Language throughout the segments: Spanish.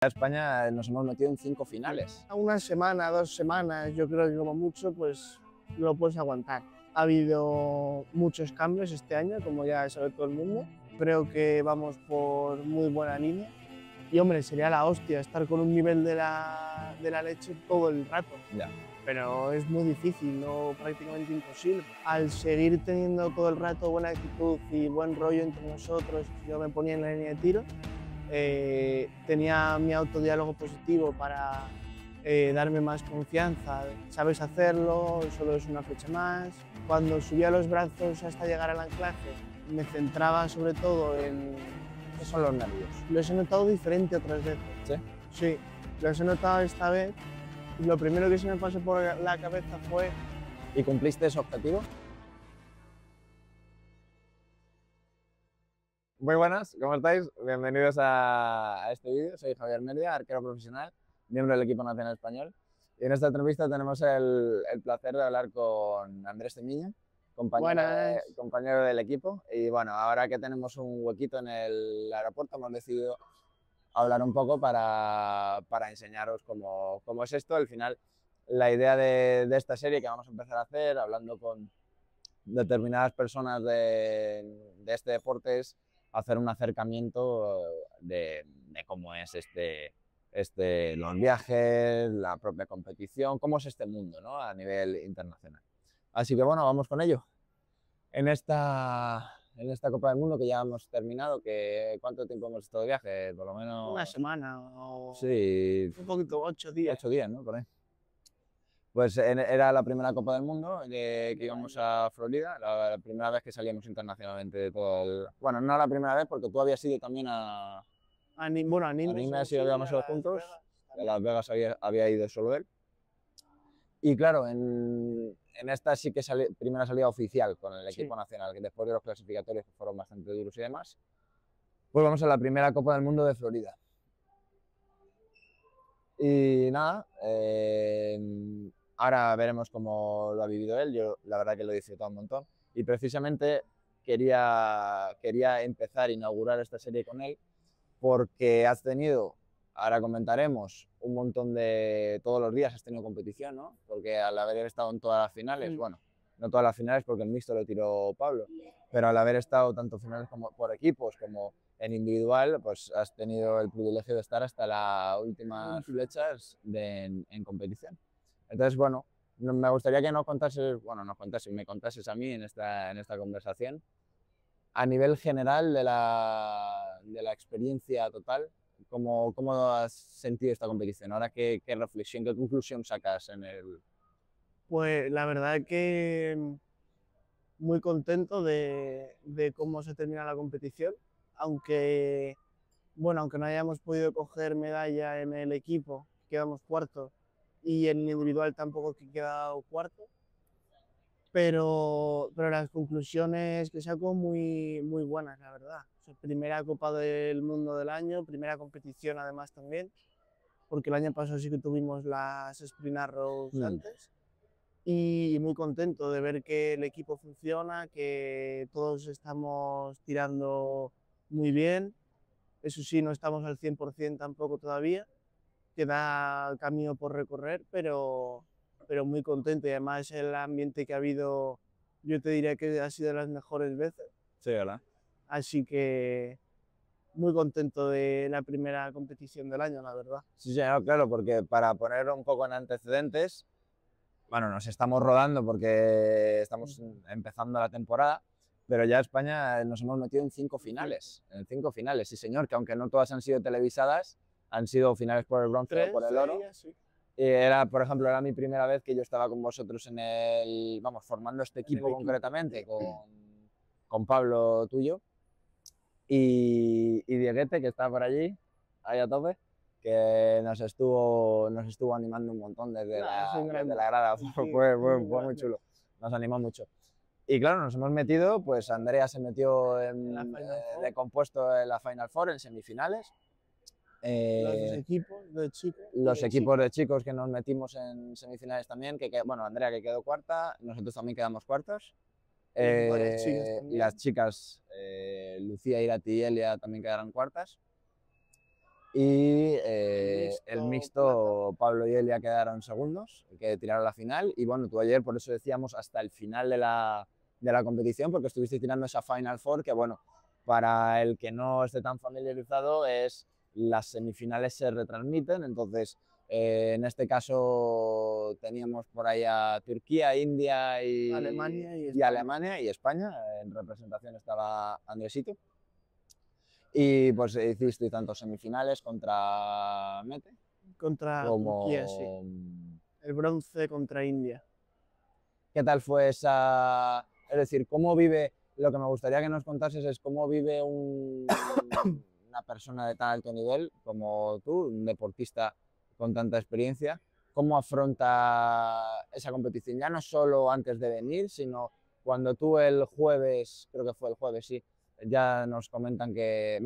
España nos hemos metido en 5 finales. Una semana, 2 semanas, yo creo que como mucho, pues lo puedes aguantar. Ha habido muchos cambios este año, como ya sabe todo el mundo. Creo que vamos por muy buena línea. Y hombre, sería la hostia estar con un nivel de la leche todo el rato. Ya. Pero es muy difícil, no, prácticamente imposible. Al seguir teniendo todo el rato buena actitud y buen rollo entre nosotros, yo me ponía en la línea de tiro, tenía mi autodiálogo positivo para darme más confianza. Sabes hacerlo, solo es una flecha más. Cuando subía los brazos hasta llegar al anclaje, me centraba sobre todo en... ¿Qué son los nervios? Los he notado diferente otras veces. ¿Sí? Sí, los he notado esta vez. Y lo primero que se me pasó por la cabeza fue... ¿Y cumpliste ese objetivo? Muy buenas, ¿cómo estáis? Bienvenidos a este vídeo. Soy Javier Merdia, arquero profesional, miembro del equipo nacional español. Y en esta entrevista tenemos el placer de hablar con Andrés Cemiña, compañero del equipo. Y bueno, ahora que tenemos un huequito en el aeropuerto, hemos decidido hablar un poco para enseñaros cómo es esto. Al final, la idea de esta serie que vamos a empezar a hacer, hablando con determinadas personas de este deporte, es hacer un acercamiento de cómo es los viajes, la propia competición, cómo es este mundo, ¿no?, a nivel internacional. Así que bueno, vamos con ello. En esta Copa del Mundo que ya hemos terminado, ¿cuánto tiempo hemos estado de viaje? Por lo menos... Una semana o... Sí, un poquito, 8 días. 8 días, ¿no? Por ahí. Pues era la primera Copa del Mundo que íbamos a Florida, la primera vez que salíamos internacionalmente de todo el... Bueno, no la primera vez porque tú habías ido también a Nimes y habíamos ido juntos, a Las Vegas había ido solo él. Y claro, en esta sí que primera salida oficial con el equipo nacional, que después de los clasificatorios que fueron bastante duros y demás, pues vamos a la primera Copa del Mundo de Florida. Y nada, ahora veremos cómo lo ha vivido él. Yo la verdad que lo he disfrutado un montón y precisamente quería empezar a inaugurar esta serie con él porque has tenido, ahora comentaremos, un montón de... todos los días has tenido competición, ¿no? Porque al haber estado en todas las finales, bueno, no todas las finales porque el mixto lo tiró Pablo, pero al haber estado tanto finales como por equipos como en individual, pues has tenido el privilegio de estar hasta las últimas flechas en competición. Entonces, bueno, me gustaría que me contases a mí en esta conversación, a nivel general de la experiencia total, ¿cómo has sentido esta competición? Ahora, ¿qué reflexión, qué conclusión sacas en el...? Pues la verdad que muy contento de cómo se termina la competición, aunque no hayamos podido coger medalla en el equipo, quedamos cuarto, y en individual tampoco que quedado cuarto, pero las conclusiones que saco muy buenas, la verdad. O sea, primera Copa del Mundo del año, primera competición además también, porque el año pasado sí que tuvimos las Sprint Arrows antes, y muy contento de ver que el equipo funciona, que todos estamos tirando muy bien. Eso sí, no estamos al 100% tampoco todavía, queda camino por recorrer, pero muy contento, y además el ambiente que ha habido, yo te diría que ha sido de las mejores veces. Sí, ¿verdad? Así que muy contento de la primera competición del año, la verdad. Sí, claro, porque para poner un poco en antecedentes, bueno, nos estamos rodando porque estamos empezando la temporada, pero ya España nos hemos metido en 5 finales, sí señor, que aunque no todas han sido televisadas, han sido finales por el bronce o por el oro. Sí. Por ejemplo, era mi primera vez que yo estaba con vosotros formando este equipo concretamente, con Pablo tuyo, y Dieguete, que está por allí, ahí a tope, que nos estuvo animando un montón desde la grada, fue muy chulo, nos animó mucho. Y claro, nos hemos metido, pues Andrea se metió de compuesto en la Final Four, en semifinales. Los equipos de chicos que nos metimos en semifinales también, Andrea que quedó cuarta, nosotros también quedamos cuartos. Y las chicas, Lucía, Irati y Elia también quedaron cuartas. Y mixto, Pablo y Elia quedaron segundos, que tiraron la final. Y bueno, tú ayer, por eso decíamos, hasta el final de la competición, porque estuviste tirando esa Final Four, que bueno, para el que no esté tan familiarizado, las semifinales se retransmiten. Entonces, en este caso teníamos por ahí a Turquía, India y Alemania y España. En representación estaba Andresito. Y pues hiciste tanto semifinales contra Mete Contra Turquía, sí. como... El bronce contra India. ¿Qué tal fue esa...? Es decir, ¿cómo vive... Lo que me gustaría que nos contases es cómo vive una persona de tan alto nivel como tú, un deportista con tanta experiencia, cómo afronta esa competición, ya no solo antes de venir, sino cuando tú el jueves, creo que fue el jueves, sí, ya nos comentan que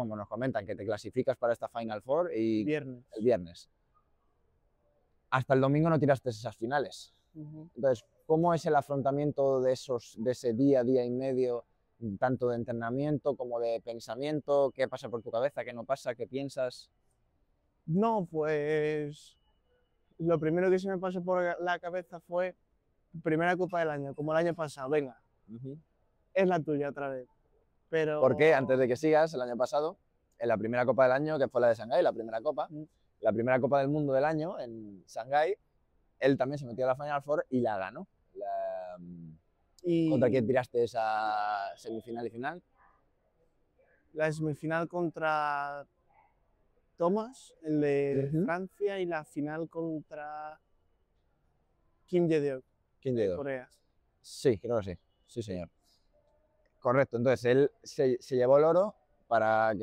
te clasificas para esta Final Four y el viernes. Hasta el domingo no tiraste esas finales. Entonces, ¿cómo es el afrontamiento de ese día y medio, tanto de entrenamiento como de pensamiento? ¿Qué pasa por tu cabeza? ¿Qué no pasa? ¿Qué piensas? No, pues lo primero que se me pasó por la cabeza fue primera Copa del Año, como el año pasado, venga, es la tuya otra vez. Pero... Porque antes de que sigas, el año pasado, en la primera Copa del Año, que fue la de Shanghái, la primera Copa del Mundo del año en Shanghái, él también se metió a la Final Four y la ganó. ¿Contra quién tiraste esa semifinal y final? La semifinal contra Thomas, el de Francia, y la final contra Kim Jae-deok, de Corea. Sí, creo que sí. Sí, señor. Correcto, entonces él se llevó el oro para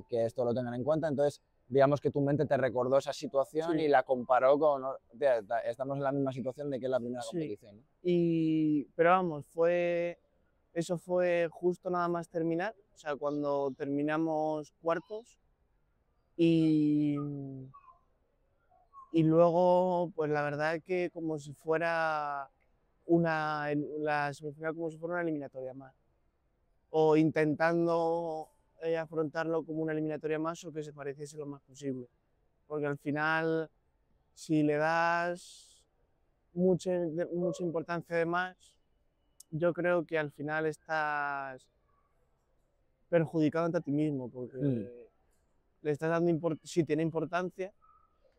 que esto lo tengan en cuenta. Entonces, digamos que tu mente te recordó esa situación y la comparó con... Estamos en la misma situación de que es la primera competición, ¿no? Pero vamos, eso fue justo nada más terminar, o sea, cuando terminamos cuartos y luego, pues la verdad es que como si fuera la semifinal como si fuera una eliminatoria más, o intentando afrontarlo como una eliminatoria más o que se pareciese lo más posible, porque al final, si le das mucha importancia de más, yo creo que al final estás perjudicándote a ti mismo, porque le estás dando, sí tiene importancia,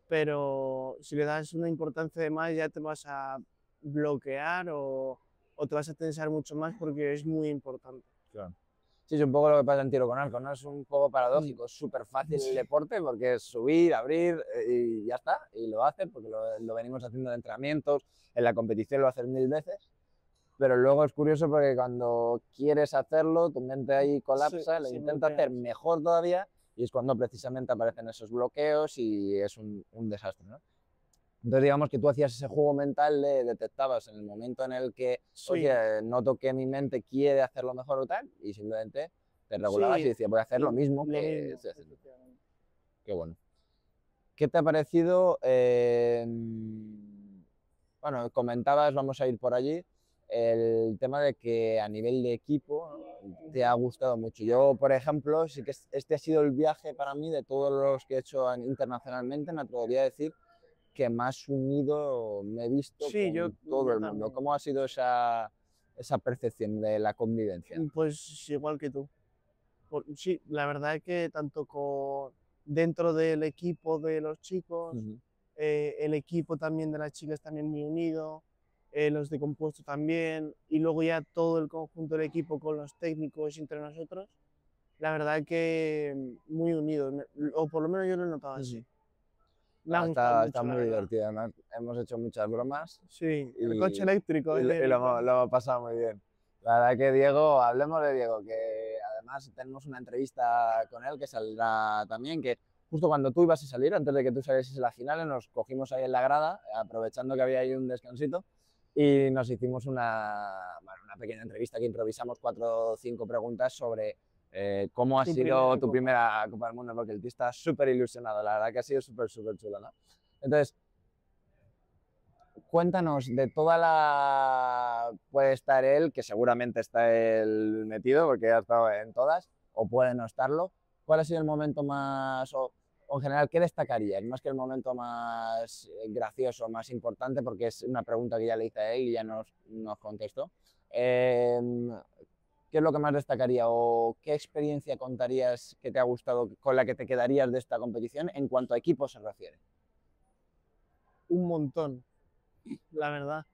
pero si le das una importancia de más ya te vas a bloquear o te vas a tensar mucho más porque es muy importante. Claro. Sí, es un poco lo que pasa en tiro con arco, ¿no? Es un poco paradójico, es súper fácil el deporte porque es subir, abrir y ya está, y lo haces porque lo venimos haciendo en entrenamientos, en la competición lo haces 1000 veces, pero luego es curioso porque cuando quieres hacerlo, tu mente ahí colapsa, lo intenta hacer mejor todavía y es cuando precisamente aparecen esos bloqueos y es un desastre, ¿no? Entonces digamos que tú hacías ese juego mental, detectabas en el momento en el que, oye, noto que mi mente quiere hacerlo mejor o tal, y simplemente te regulabas y decías, voy a hacer lo mismo que estoy haciendo. Qué bueno. ¿Qué te ha parecido? Bueno, comentabas, vamos a ir por allí, el tema de que a nivel de equipo, ¿no?, te ha gustado mucho. Yo, por ejemplo, sí que este ha sido el viaje para mí de todos los que he hecho internacionalmente, me atrevería a decir, que más unido me he visto con todo el mundo. ¿Cómo ha sido esa percepción de la convivencia? Pues igual que tú. Sí, la verdad es que tanto dentro del equipo de los chicos, el equipo también de las chicas también muy unido, los de compuesto también, y luego ya todo el conjunto del equipo con los técnicos entre nosotros, la verdad es que muy unido, o por lo menos yo lo he notado así. Está muy divertido, además hemos hecho muchas bromas. Sí, el coche eléctrico. Y lo hemos pasado muy bien. La verdad que Diego, hablemos de Diego, que además tenemos una entrevista con él que saldrá también, que justo cuando tú ibas a salir, antes de que tú salieses a la final, nos cogimos ahí en la grada, aprovechando que había ahí un descansito, y nos hicimos una pequeña entrevista que improvisamos 4 o 5 preguntas sobre cómo ha sido tu primera Copa del Mundo, porque el tío está súper ilusionado, la verdad que ha sido súper chulo, ¿no? Entonces, cuéntanos de toda la... Puede estar él, que seguramente está él metido, porque ha estado en todas, o puede no estarlo. ¿Cuál ha sido el momento más... o o en general, ¿qué destacarías? Más que el momento más gracioso, más importante, porque es una pregunta que ya le hice a él y ya nos contestó. ¿Qué es lo que más destacaría o qué experiencia contarías que te ha gustado, con la que te quedarías de esta competición en cuanto a equipo se refiere? Un montón, la verdad,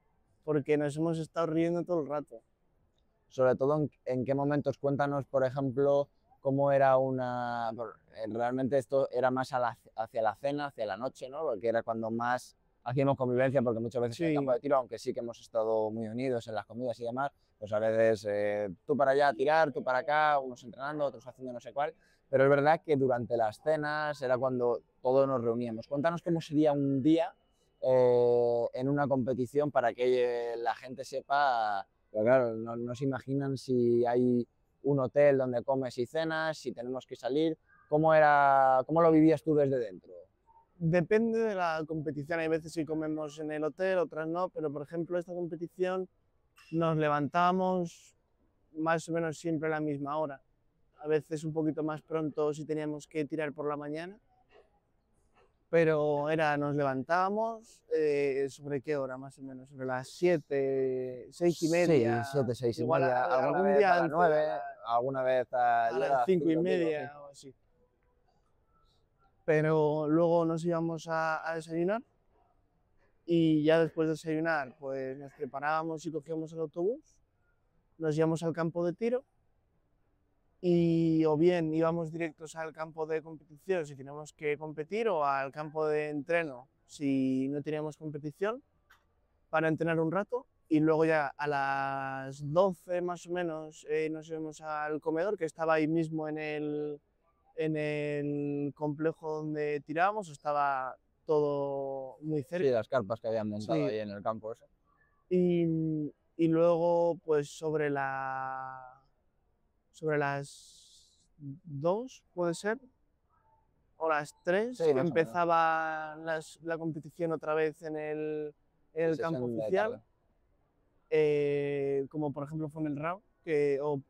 porque nos hemos estado riendo todo el rato. Sobre todo en qué momentos, cuéntanos, por ejemplo, cómo era realmente esto era más hacia la cena, hacia la noche, ¿no? Porque era cuando más hacíamos convivencia, porque muchas veces en el campo Sí, de tiro, aunque sí que hemos estado muy unidos en las comidas y demás, pues a veces tú para allá a tirar, tú para acá, unos entrenando, otros haciendo no sé cuál, pero es verdad que durante las cenas era cuando todos nos reuníamos. Cuéntanos cómo sería un día en una competición para que la gente sepa, pero claro, no se imaginan si hay un hotel donde comes y cenas, si tenemos que salir, cómo lo vivías tú desde dentro? depende de la competición. Hay veces que comemos en el hotel, otras no, pero por ejemplo esta competición nos levantábamos más o menos siempre a la misma hora. A veces un poquito más pronto si teníamos que tirar por la mañana, pero nos levantábamos, ¿sobre qué hora más o menos? Sobre las 7, 6:30, Sí, 7, 6 y igual media, alguna algún vez día a las antes, 9, alguna vez a yo era las a las 5 y pico, sí. 5:30 o así. Pero luego nos íbamos a desayunar y ya después de desayunar pues nos preparábamos y cogíamos el autobús, nos íbamos al campo de tiro y o bien íbamos directos al campo de competición si teníamos que competir o al campo de entreno si no teníamos competición para entrenar un rato y luego ya a las 12 más o menos nos íbamos al comedor que estaba ahí mismo en el complejo donde tirábamos, estaba todo muy Sí, cerca. las carpas que habían montado Sí, ahí en el campo ese. y luego pues sobre las 2 puede ser, o las 3 Sí, que más o menos. empezaba la competición otra vez en Sí, el campo sesión de oficial, tarde. como por ejemplo fue en el round,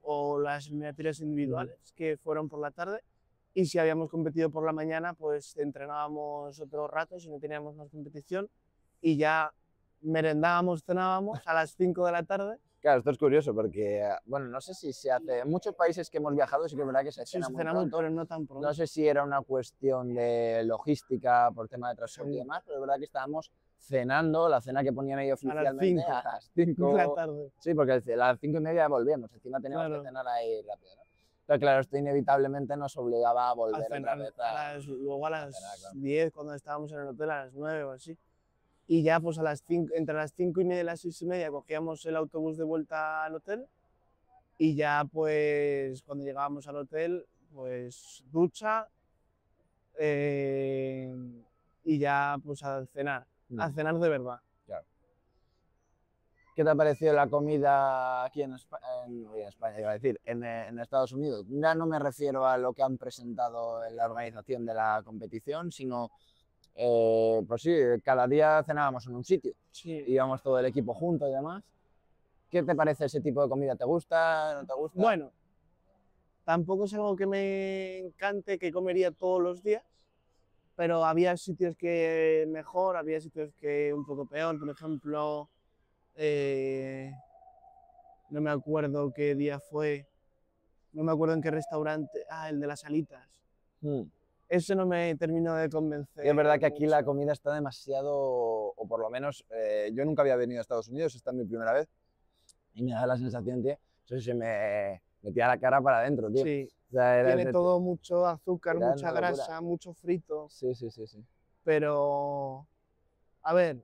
o las eliminatorias individuales que fueron por la tarde. Y si habíamos competido por la mañana, pues entrenábamos otro rato si no teníamos más competición y ya merendábamos, cenábamos a las 5 de la tarde. Claro, esto es curioso porque, bueno, no sé si se hace, en muchos países que hemos viajado sí que es verdad que se Sí, cena se muy cena muy, pronto. pero no tan No pronto. sé si era una cuestión de logística por tema de transporte y Seguro. demás, pero es verdad que estábamos cenando, la cena que ponían ahí A las oficialmente 5 a las de la 5, tarde. sí, porque a las 5:30 volvíamos, encima teníamos que Claro, cenar ahí rápido, ¿no? Pero claro, esto inevitablemente nos obligaba a a volver otra cenar vez luego a a cenar, las claro. 10 cuando estábamos en el hotel, a las 9 o así. Y ya pues a las 5, entre las 5:30 y las 6:30 cogíamos el autobús de vuelta al hotel y ya pues cuando llegábamos al hotel, pues ducha eh, y ya pues a cenar de verdad. Claro. ¿Qué te ha parecido la comida aquí en España, iba a decir, en Estados Unidos? Ya no me refiero a lo que han presentado en la organización de la competición, sino, pues sí, cada día cenábamos en un sitio, Sí. íbamos todo el equipo juntos y demás. ¿Qué te parece ese tipo de comida? ¿Te gusta? ¿No te gusta? Bueno, tampoco es algo que me encante, que comería todos los días, pero había sitios que mejor, había sitios que un poco peor. Por ejemplo, eh, no me acuerdo qué día fue, no me acuerdo en qué restaurante, el de las alitas. Mm. Ese no me terminó de Y es verdad convencer que aquí la mucho. comida está demasiado, o por lo menos yo nunca había venido a Estados Unidos, esta es mi primera vez, y me da la sensación, tío, eso se me metía la cara para adentro, tío. Sí, O sea, tiene todo mucho azúcar, era mucha una locura. grasa, mucho frito, Sí, sí, sí, sí. pero a ver, Que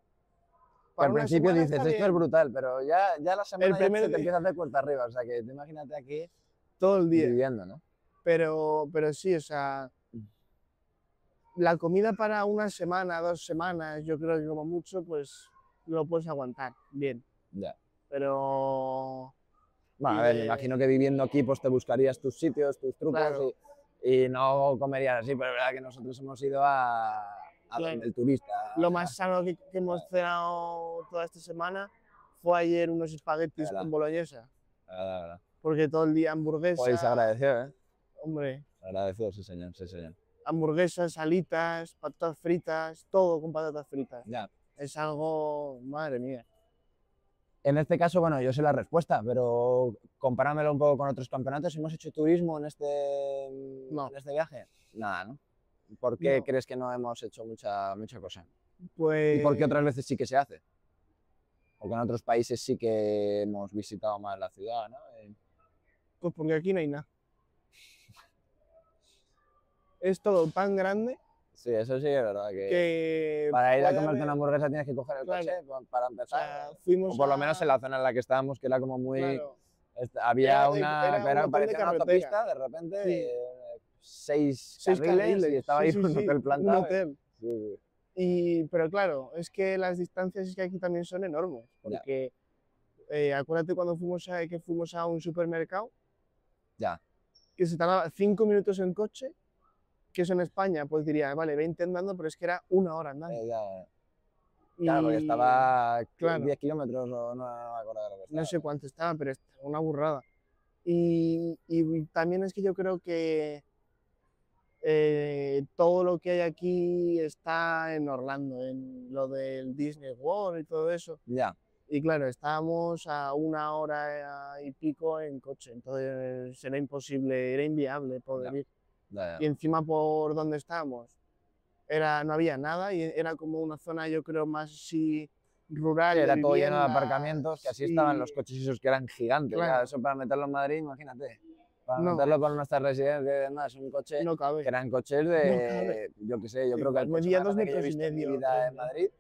para al una principio semana dices, está esto es bien. brutal, pero ya la El semana ya se primer te día, empieza a hacer cuesta arriba, o sea, que tú imagínate aquí todo el día. viviendo, ¿no? Pero sí, o sea, la comida para una semana, 2 semanas, yo creo que como mucho, pues lo puedes aguantar bien. Ya. Pero. Bueno, Y a ver, me imagino que viviendo aquí pues te buscarías tus sitios, tus trucos claro, y no comerías así, pero es verdad que nosotros hemos ido a donde claro. el turista. Lo más sano que hemos cenado toda esta semana fue ayer unos La espaguetis verdad, con boloñesa. la verdad. Porque todo el día Joder, hamburguesa, se agradeció, ¿eh? hombre, Se agradeció, sí señor, sí señor. hamburguesas, alitas, patatas fritas, todo con patatas fritas. Ya. Es algo, madre mía. En este caso, bueno, yo sé la respuesta, pero comparándolo un poco con otros campeonatos, ¿hemos hecho turismo en No. en este viaje? Nada, ¿no? ¿Por qué No. crees que no hemos hecho mucha cosa? Pues... ¿Y por qué otras veces sí que se hace? Porque en otros países sí que hemos visitado más la ciudad, ¿no? Pues porque aquí no hay nada. Es todo tan grande Sí, eso sí es verdad que para ir a puede comerte haber- una hamburguesa tienes que coger el Claro. coche para O empezar. sea, fuimos O por lo a- menos en la zona en la que estábamos, que era como muy... Claro, Había era un hotel de parecía una carretera. autopista, de repente, Sí. 6 6 carriles y carriles. estaba Sí, ahí sí, un sí, hotel un plantado. hotel. Sí. Pero claro, es que las distancias es que aquí también son enormes, Ya. porque acuérdate cuando fuimos a un supermercado, Ya, que se tardaba 5 minutos en coche, que eso en España pues diría, vale, 20 andando, pero es que era 1 hora andando. ya. Claro, porque Y estaba claro, 10 kilómetros o no me acuerdo de lo que no estaba. sé cuánto estaba, pero estaba una burrada. Y también es que yo creo que todo lo que hay aquí está en Orlando, en lo del Disney World y todo eso. Ya, Y claro, estábamos a 1 hora y pico en coche, entonces era imposible, era inviable poder Ya. ir. ya, Y encima por donde estábamos no había nada y era como una zona, yo creo, más así rural, Sí, de era todo lleno de viviendas. aparcamientos, que así estaban los coches esos que eran gigantes. Claro. Ya, eso para meterlo en Madrid, imagínate. Para No. meterlo con nuestras residencias, nada, es un coche No cabe. que eran coches de, yo qué sé, yo creo que el coche medía más 2 grande que yo he metros y visto en mi medio, vida 3 en Madrid.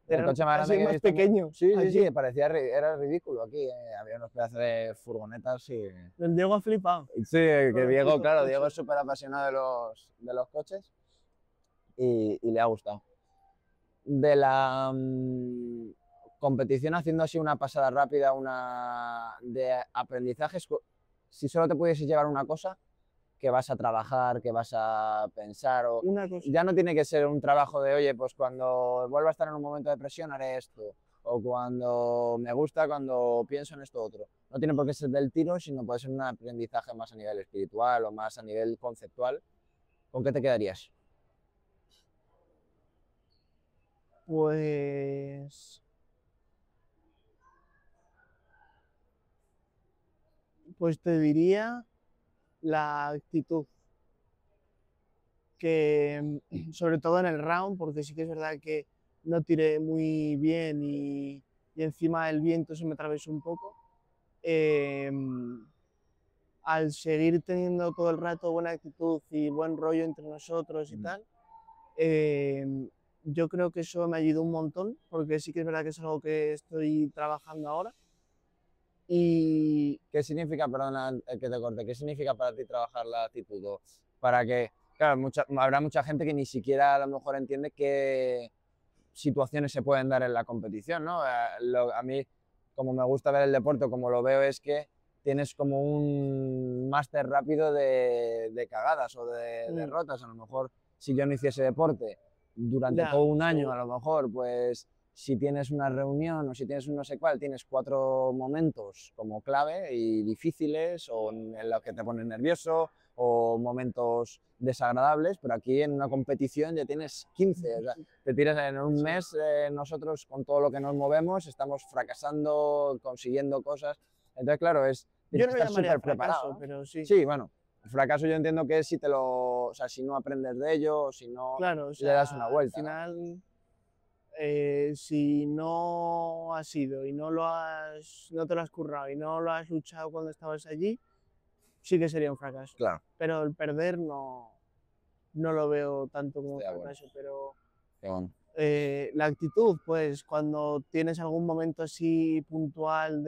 El Era coche más casi grande que he más visto. pequeño. Sí, sí, aquí. sí, parecía, era ridículo aquí. Había unos pedazos de furgonetas y... El Diego ha flipado. Sí, que Con los Diego, putos claro, coches. Diego es súper apasionado de los coches y le ha gustado. De la competición, haciendo así una pasada rápida, una de aprendizajes, si solo te pudieses llevar una cosa, que vas a trabajar, que vas a pensar, o Una cosa. ya no tiene que ser un trabajo de, oye, pues cuando vuelva a estar en un momento de presión haré esto, o cuando me gusta, cuando pienso en esto otro. No tiene por qué ser del tiro, sino puede ser un aprendizaje más a nivel espiritual o más a nivel conceptual. ¿Con qué te quedarías? Pues te diría la actitud. Que sobre todo en el round, porque sí que es verdad que no tiré muy bien y encima el viento se me atravesó un poco. Al seguir teniendo todo el rato buena actitud y buen rollo entre nosotros y tal, yo creo que eso me ayudó un montón, porque sí que es verdad que es algo que estoy trabajando ahora. Y ¿Qué significa, perdona que te corte, qué significa para ti trabajar la actitud? O para que, claro, habrá mucha gente que ni siquiera a lo mejor entiende qué situaciones se pueden dar en la competición, ¿no? A mí, como me gusta ver el deporte, como lo veo, es que tienes como un máster rápido de cagadas o de derrotas. A lo mejor, si yo no hiciese deporte durante Ya, todo un año, seguro. a lo mejor, pues si tienes una reunión o si tienes un no sé cuál, tienes 4 momentos como clave y difíciles o en los que te pones nervioso o momentos desagradables, pero aquí en una competición ya tienes 15, o sea, te tiras en un mes, nosotros con todo lo que nos movemos estamos fracasando, consiguiendo cosas, entonces claro, Yo tienes no que lo estar llamaría súper fracaso, preparado, ¿no? pero sí. Sí, bueno, el fracaso yo entiendo que es si o sea, si no aprendes de ello, o si no Claro, o le sea, das una vuelta, al ¿no? final, si no has ido y no te lo has currado y no lo has luchado cuando estabas allí, sí que sería un fracaso. Claro, Pero el perder no lo veo tanto como un estoy de acuerdo. fracaso. Pero Qué bueno. la actitud, pues cuando tienes algún momento así puntual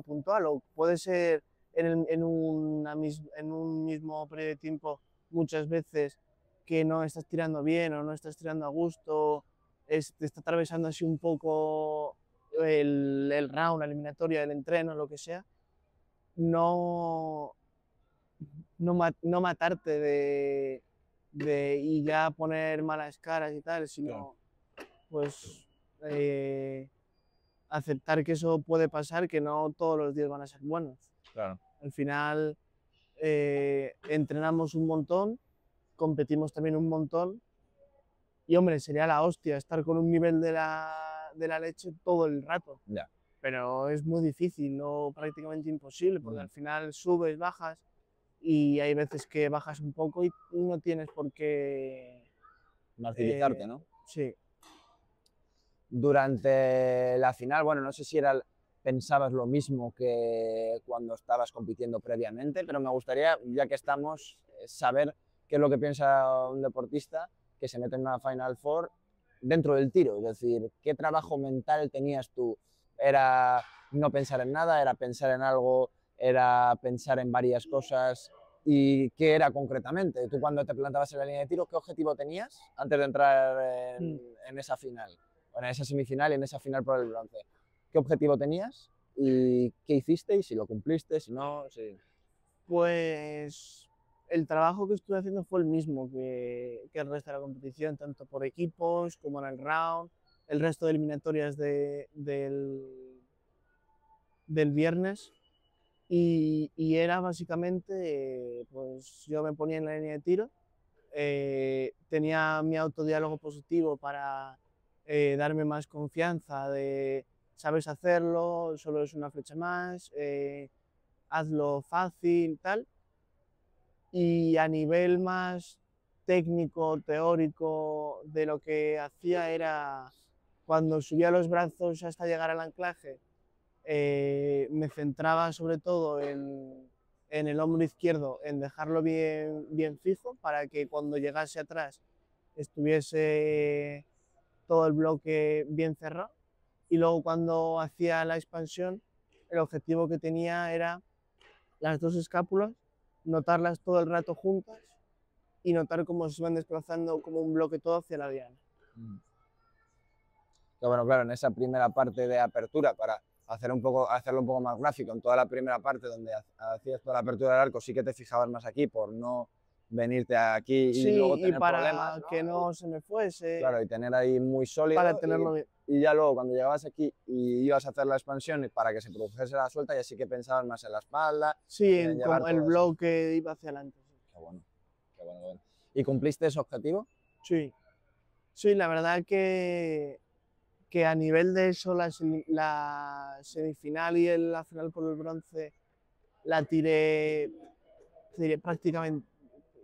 puntual o puede ser en un mismo periodo de tiempo muchas veces que no estás tirando bien o no estás tirando a gusto, te está atravesando así un poco el round, la eliminatoria, el entreno, lo que sea, no, no matarte y ya poner malas caras y tal, sino pues aceptar que eso puede pasar, que no todos los días van a ser buenos. Claro. Al final entrenamos un montón competimos también un montón. Y hombre, sería la hostia estar con un nivel de la leche todo el rato. Ya. Pero es muy difícil, no prácticamente imposible, porque al final subes, bajas y hay veces que bajas un poco y no tienes por qué Martirizarte, ¿no? Sí. Durante la final, bueno, no sé si pensabas lo mismo que cuando estabas compitiendo previamente, pero me gustaría, ya que estamos, saber qué es lo que piensa un deportista que se mete en una Final Four dentro del tiro. Es decir, ¿qué trabajo mental tenías tú? ¿Era no pensar en nada? ¿Era pensar en algo? ¿Era pensar en varias cosas? ¿Y qué era concretamente? Tú cuando te plantabas en la línea de tiro, ¿qué objetivo tenías antes de entrar en esa final? En esa semifinal y en esa final por el bronce. ¿Qué objetivo tenías y qué hiciste y si lo cumpliste, si no? Si... Pues el trabajo que estuve haciendo fue el mismo que el resto de la competición, tanto por equipos como en el round, el resto de eliminatorias del viernes. Y era básicamente, pues yo me ponía en la línea de tiro, tenía mi autodiálogo positivo para darme más confianza de sabes hacerlo, solo es una flecha más, hazlo fácil, tal. Y a nivel más técnico, teórico, de lo que hacía era cuando subía los brazos hasta llegar al anclaje, me centraba sobre todo en el hombro izquierdo, en dejarlo bien fijo para que cuando llegase atrás estuviese todo el bloque bien cerrado. Y luego cuando hacía la expansión, el objetivo que tenía era las dos escápulas, notarlas todo el rato juntas y notar cómo se van desplazando como un bloque todo hacia la diana. Que bueno, claro, en esa primera parte de apertura, para hacerlo un poco más gráfico, en toda la primera parte donde hacías toda la apertura del arco, sí que te fijabas más aquí por no venirte aquí y luego Sí, y tener para problemas, ¿no? que no se me fuese, Claro, y tener ahí muy sólido. para tenerlo bien. Y ya luego, cuando llegabas aquí y ibas a hacer la expansión para que se produjese la suelta, ya sí que pensabas más en la espalda. Sí, en llevar como el todo eso. bloque iba hacia adelante. Qué bueno, qué bueno, qué bueno. ¿Y cumpliste ese objetivo? Sí, sí, la verdad que a nivel de eso, la semifinal y la final por el bronce la tiré prácticamente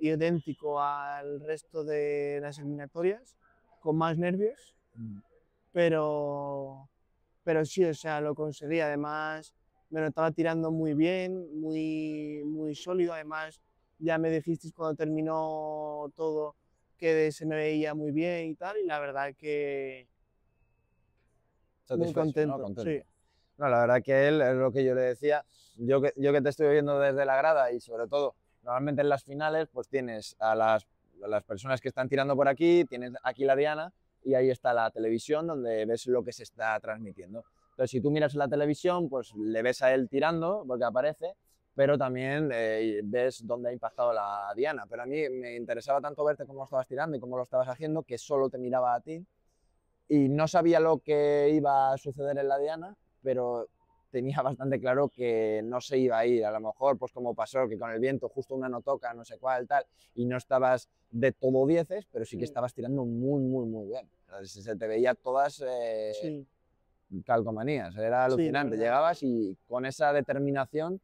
idéntico al resto de las eliminatorias, con más nervios, pero sí, o sea, lo conseguí. Además, me notaba tirando muy bien, muy sólido. Además, ya me dijisteis cuando terminó todo que se me veía muy bien y tal, y la verdad que muy Satisfecho, ¿no? contento. Contento. Sí. No, la verdad que él, es lo que yo le decía, yo que te estoy viendo desde la grada y sobre todo, normalmente en las finales, pues tienes a las personas que están tirando por aquí, tienes aquí la diana y ahí está la televisión donde ves lo que se está transmitiendo. Entonces, si tú miras la televisión, pues le ves a él tirando, porque aparece, pero también ves dónde ha impactado la diana. Pero a mí me interesaba tanto verte cómo estabas tirando y cómo lo estabas haciendo, que solo te miraba a ti y no sabía lo que iba a suceder en la diana, pero tenía bastante claro que no se iba a ir. A lo mejor, pues como pasó, que con el viento justo una no toca, no sé cuál, tal, y no estabas de todo dieces, pero sí que estabas tirando muy bien. Se te veía todas Sí, calcomanías, era sí, la alucinante. verdad. Llegabas y con esa determinación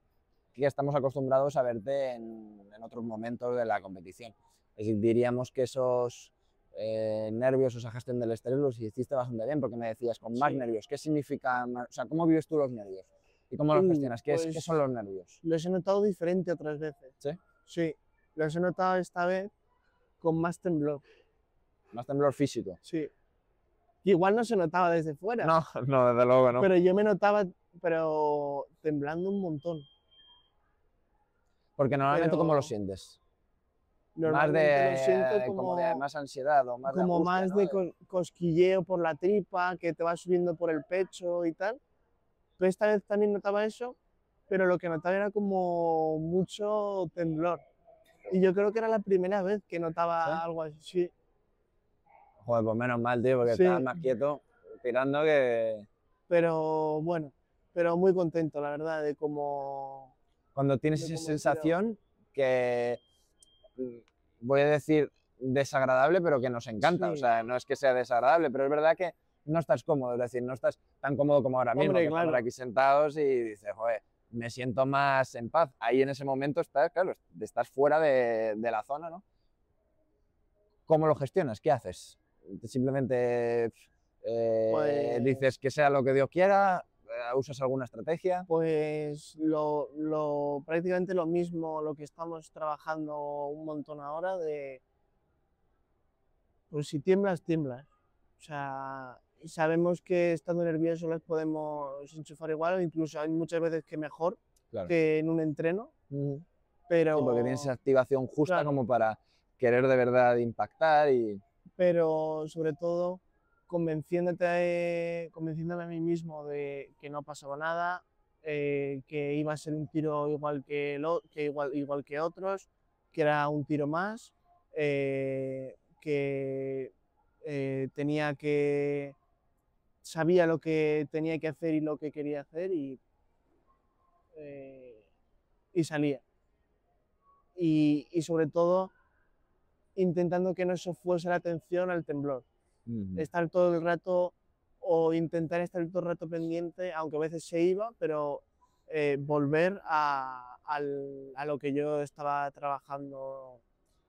que estamos acostumbrados a verte en otros momentos de la competición. Es decir, diríamos que esos nervios, esa gestión del estrés los hiciste bastante bien, porque me decías con más Sí. nervios, ¿qué significa? O sea, ¿cómo vives tú los nervios? ¿Y cómo los gestionas? ¿Qué Pues son los nervios? los he notado diferente otras veces. ¿Sí? Sí, los he notado esta vez con más temblor. Más temblor físico. Sí. Igual no se notaba desde fuera, No, no, desde luego no. pero yo me notaba, pero temblando un montón. Porque normalmente, ¿cómo lo Pero sientes? Más normalmente lo siento de, como de más ansiedad o más de como angustia, más ¿no? de cosquilleo por la tripa, que te va subiendo por el pecho y tal. Pero esta vez también notaba eso, pero lo que notaba era como mucho temblor. Y yo creo que era la primera vez que ¿Sí? notaba algo así. Sí, Joder, pues menos mal, tío, porque estabas sí, más quieto tirando que... pero bueno, pero muy contento, la verdad, de cómo Cuando tienes de esa cómo he tirado. sensación que voy a decir desagradable, pero que nos encanta. Sí. O sea, no es que sea desagradable, pero es verdad que no estás cómodo, es decir, no estás tan cómodo como ahora mismo, Hombre, que estamos claro. aquí sentados y dices, joder, me siento más en paz. Ahí en ese momento estás, claro, estás fuera de la zona, ¿no? ¿Cómo lo gestionas? ¿Qué haces? Simplemente Pues, dices que sea lo que Dios quiera, usas alguna estrategia. pues prácticamente lo mismo, lo que estamos trabajando un montón ahora de, pues si tiemblas, tiemblas. O sea, sabemos que estando nerviosos les podemos enchufar igual, o incluso hay muchas veces que mejor Claro. que en un entreno, Sí, porque tienes esa pero activación justa claro, como para querer de verdad impactar y... pero sobre todo convenciéndome a mí mismo de que no pasaba nada, que iba a ser un tiro igual que otros, que era un tiro más, que tenía que sabía lo que tenía que hacer y lo que quería hacer eh, y salía. Y sobre todo intentando que no se fuese la atención al temblor. Estar todo el rato o intentar estar todo el rato pendiente, aunque a veces se iba, pero volver a lo que yo estaba trabajando.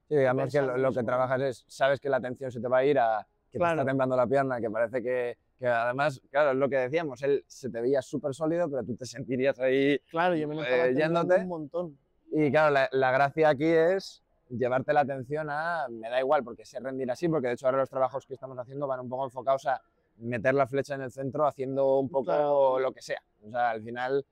Sí, digamos que Pensando en lo ese que momento. trabajas es, sabes que la atención se te va a ir a que te está Claro, temblando la pierna, que parece que además, claro, es lo que decíamos, él se te veía súper sólido, pero tú te sentirías ahí claro, yo me notaba temblando un yéndote. montón. Y claro, la gracia aquí es llevarte la atención a, me da igual, porque sé rendir así, porque de hecho ahora los trabajos que estamos haciendo van un poco enfocados a meter la flecha en el centro haciendo un poco Claro. lo que sea. O sea, al final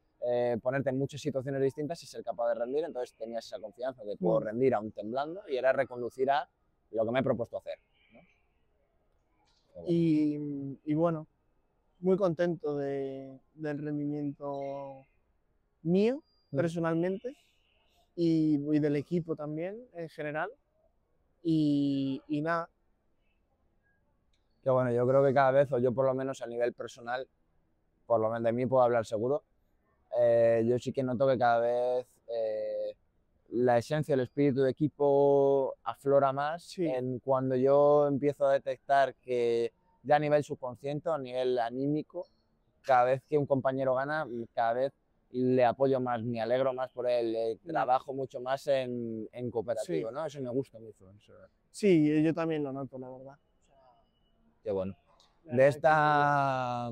ponerte en muchas situaciones distintas y ser capaz de rendir, entonces tenías esa confianza de puedo rendir aún temblando y era reconducir a lo que me he propuesto hacer, ¿no? Y bueno, muy contento del rendimiento mío personalmente y del equipo también en general. Y nada, Que bueno, yo creo que cada vez, o yo por lo menos a nivel personal, por lo menos de mí puedo hablar seguro, yo sí que noto que cada vez la esencia, el espíritu de equipo aflora más sí, en cuando yo empiezo a detectar que ya a nivel subconsciente o a nivel anímico, cada vez que un compañero gana, cada vez le apoyo más, me alegro más por él, trabajo mucho más en cooperativo, sí, ¿no? Eso me gusta mucho. Eso, sí, yo también lo noto, la verdad. O sea, qué bueno. la De verdad que esta...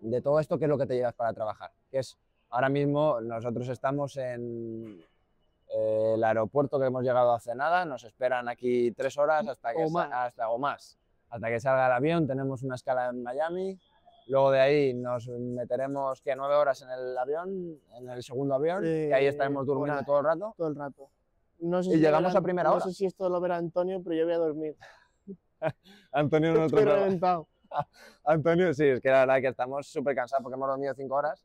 de todo esto, ¿qué es lo que te llevas para trabajar? Que es, ahora mismo nosotros estamos en el aeropuerto que hemos llegado hace nada, nos esperan aquí 3 horas hasta que o más, hasta que salga el avión, tenemos una escala en Miami, luego de ahí nos meteremos que 9 horas en el avión, en el segundo avión, y ahí estaremos por durmiendo ahí, todo el rato, todo el rato. No sé y si lo llegamos verá, a primera no hora. sé si esto lo verá Antonio, pero yo voy a dormir. Antonio, Estoy reventado. Antonio, sí, es que la verdad que estamos súper cansados porque hemos dormido 5 horas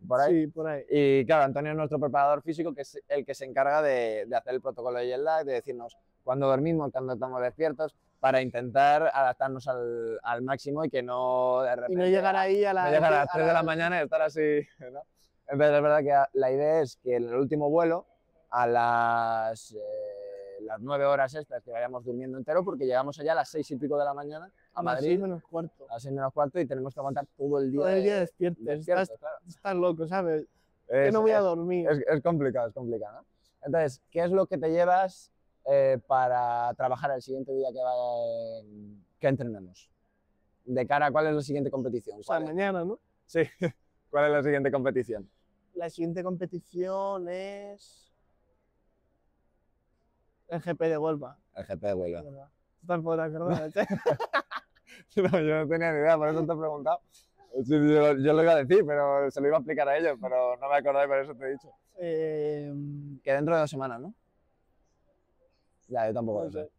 por ahí. Sí, por ahí. Y claro, Antonio es nuestro preparador físico, que es el que se encarga de hacer el protocolo de jet lag, de decirnos cuándo dormimos, cuándo estamos despiertos, para intentar adaptarnos al máximo y que no de Y repente no llegar ahí no llegar a las 3 de la mañana y estar así, ¿no? Entonces es verdad que la idea es que en el último vuelo, a las 9 horas estas, que vayamos durmiendo entero, porque llegamos allá a las 6 y pico de la mañana a las Madrid, 6 menos cuarto. a las 6 menos cuarto, y tenemos que aguantar todo el día, Todo el día despierto. despiertos, claro. Estás loco, ¿sabes? Que no voy a dormir. Es complicado, ¿no? Entonces, ¿qué es lo que te llevas para trabajar el siguiente día que entrenemos? De cara a cuál es la siguiente competición. O sea, mañana, ¿no? Sí, ¿cuál es la siguiente competición? La siguiente competición es el GP de Huelva. El GP de Huelva. Tú tampoco te acuerdas, ¿eh? No, yo no tenía ni idea, por eso te he preguntado. Sí, yo lo iba a decir, pero se lo iba a explicar a ellos, pero no me acordé, por eso te he dicho. Que dentro de 2 semanas, ¿no? Ya, yo tampoco lo sé.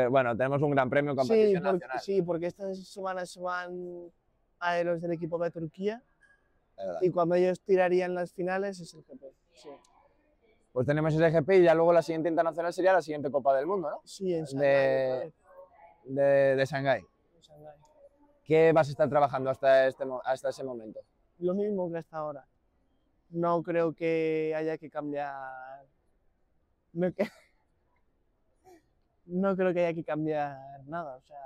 Bueno, tenemos un gran premio en competición nacional. Sí, porque estas semanas se van a los del equipo de Turquía y cuando ellos tirarían las finales es el GP. Sí. Pues tenemos ese GP y ya luego la siguiente internacional sería la siguiente Copa del Mundo, ¿no? Sí, en Shanghái. De Shanghái. ¿Qué vas a estar trabajando hasta ese momento? Lo mismo que hasta ahora. No creo que haya que cambiar no, no creo que haya que cambiar nada. O sea,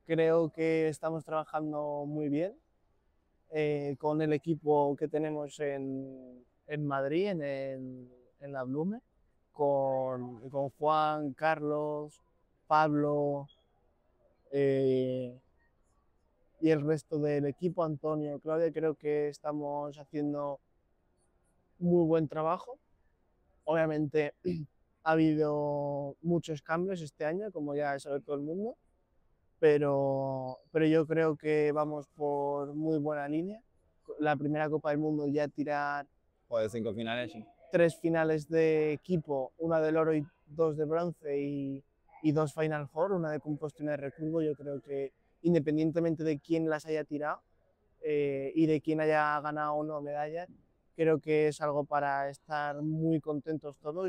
creo que estamos trabajando muy bien con el equipo que tenemos en Madrid, en la Blume, con Juan, Carlos, Pablo y el resto del equipo, Antonio, Claudia. Creo que estamos haciendo muy buen trabajo. Obviamente ha habido muchos cambios este año, como ya sabe todo el mundo, pero yo creo que vamos por muy buena línea. La primera Copa del Mundo ya tirar Joder, 5 finales, sí. 3 finales de equipo, una del oro y 2 de bronce y 2 Final Four, una de composto y una de recurvo. Yo creo que independientemente de quién las haya tirado y de quién haya ganado o no medallas, creo que es algo para estar muy contentos todos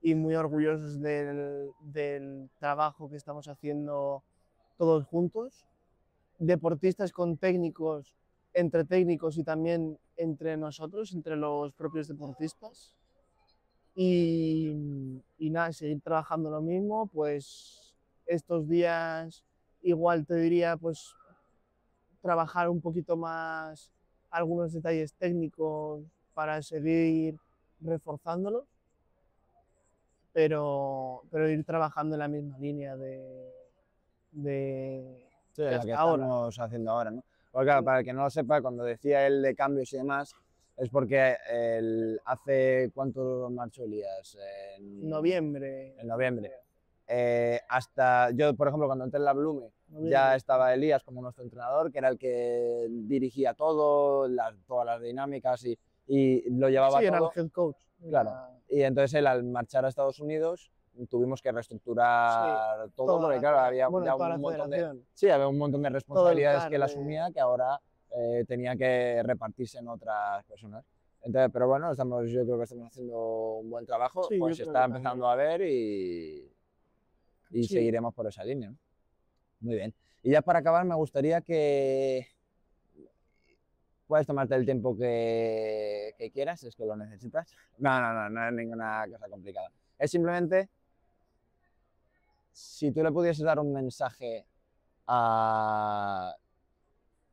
y muy orgullosos del trabajo que estamos haciendo todos juntos. Deportistas con técnicos, entre técnicos y también entre nosotros, entre los propios deportistas. Y nada, seguir trabajando lo mismo, pues estos días igual te diría pues trabajar un poquito más algunos detalles técnicos para seguir reforzándolos, pero ir trabajando en la misma línea Sí, de la que hasta ahora. estamos haciendo ahora, ¿no? Porque claro, para el que no lo sepa, cuando decía él de cambios y demás, es porque hace cuánto marchó Elías, Noviembre. en noviembre. Hasta yo, por ejemplo, cuando entré en la Blume, Noviembre. ya estaba Elías como nuestro entrenador, que era el que dirigía todo, todas las dinámicas y lo llevaba Sí, era el todo. head coach. Claro. Y entonces él, al marchar a Estados Unidos, tuvimos que reestructurar Sí, todo, porque claro, había bueno, ya toda la un montón de, federación. sí, había un montón de responsabilidades que él CAR asumía que ahora tenía que repartirse en otras personas. Entonces, pero bueno, yo creo que estamos haciendo un buen trabajo, Sí, pues yo se creo está que empezando también. a ver y Sí. seguiremos por esa línea. Muy bien. Y ya para acabar, me gustaría que puedes tomarte el tiempo que quieras, si es que lo necesitas. No es ninguna cosa complicada. Es simplemente, si tú le pudieses dar un mensaje a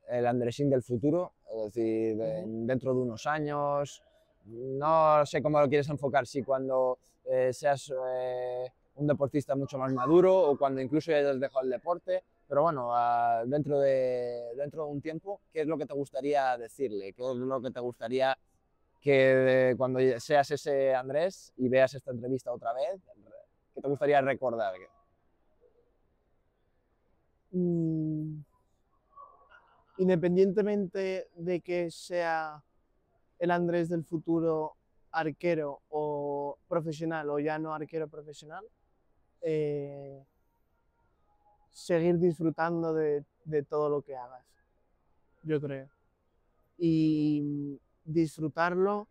el Andresín del futuro, es decir, dentro de unos años, no sé cómo lo quieres enfocar, si cuando seas un deportista mucho más maduro o cuando incluso ya hayas dejado el deporte, pero bueno, dentro de un tiempo, ¿qué es lo que te gustaría decirle? ¿Qué es lo que te gustaría que cuando seas ese Andrés y veas esta entrevista otra vez, qué te gustaría recordar? Independientemente de que sea el Andrés del futuro arquero o profesional o ya no arquero profesional, seguir disfrutando de todo lo que hagas, yo creo. Y disfrutarlo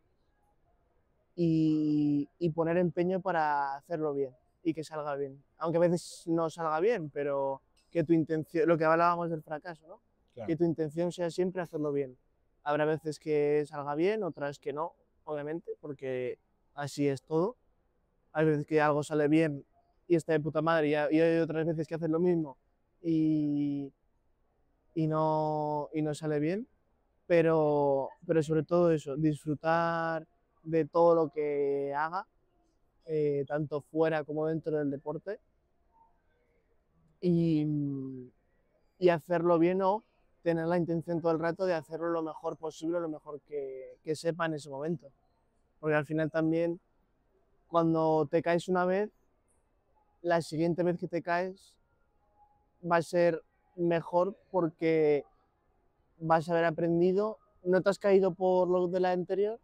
y poner empeño para hacerlo bien y que salga bien. Aunque a veces no salga bien, pero que tu intención, lo que hablábamos del fracaso, ¿no? Claro. Que tu intención sea siempre hacerlo bien. Habrá veces que salga bien, otras que no, obviamente, porque así es todo. Hay veces que algo sale bien y está de puta madre, y hay otras veces que haces lo mismo y no sale bien, pero sobre todo eso, disfrutar de todo lo que haga, tanto fuera como dentro del deporte, y, y hacerlo bien o tener la intención todo el rato de hacerlo lo mejor posible, lo mejor que sepa en ese momento. Porque al final también, cuando te caes una vez, la siguiente vez que te caes va a ser mejor porque vas a haber aprendido, no te has caído por lo de la anterior,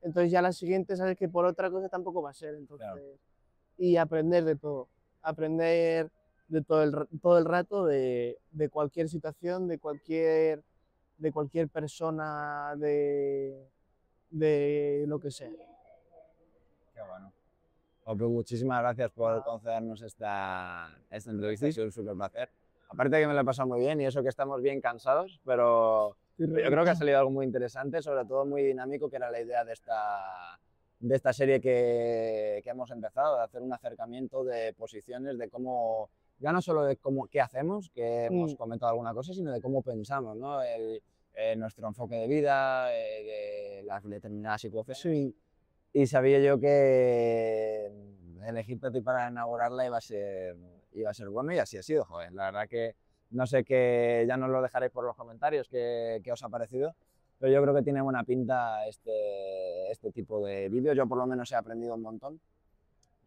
entonces ya la siguiente sabes que por otra cosa tampoco va a ser. Entonces, claro. Y aprender de todo, aprender de todo el rato de cualquier situación, de cualquier persona, de lo que sea. Qué bueno. Pues muchísimas gracias por concedernos esta entrevista, ha sido un súper placer. Aparte que me lo he pasado muy bien y eso que estamos bien cansados, pero yo creo que ha salido algo muy interesante, sobre todo muy dinámico, que era la idea de esta de esta serie que hemos empezado, de hacer un acercamiento de posiciones, de cómo, ya no solo de cómo, qué hacemos, que hemos comentado alguna cosa, sino de cómo pensamos, ¿no? Nuestro enfoque de vida, de las determinadas situaciones. Y sabía yo que elegirte a ti para inaugurarla iba a ser bueno y así ha sido, joder. La verdad que no sé, que ya nos lo dejaréis por los comentarios qué os ha parecido, pero yo creo que tiene buena pinta este tipo de vídeos. Yo por lo menos he aprendido un montón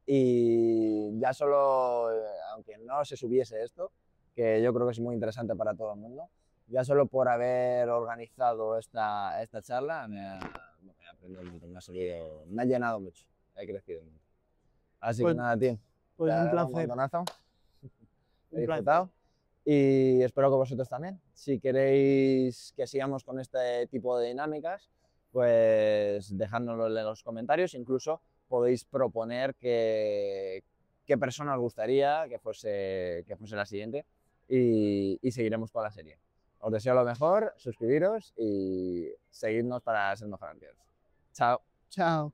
y ya solo, aunque no se subiese esto, que yo creo que es muy interesante para todo el mundo, ya solo por haber organizado esta charla me he aprendido un montón, me ha llenado mucho, he crecido mucho. Así que Pues, nada, tío, te pues un agradezco un placer, montonazo, he un placer. disfrutado y espero que vosotros también. Si queréis que sigamos con este tipo de dinámicas, pues dejádnoslo en los comentarios, incluso podéis proponer qué persona os gustaría que fuese la siguiente y seguiremos con la serie. Os deseo lo mejor, suscribiros y seguidnos para ser mejores amigos. Chao. Chao.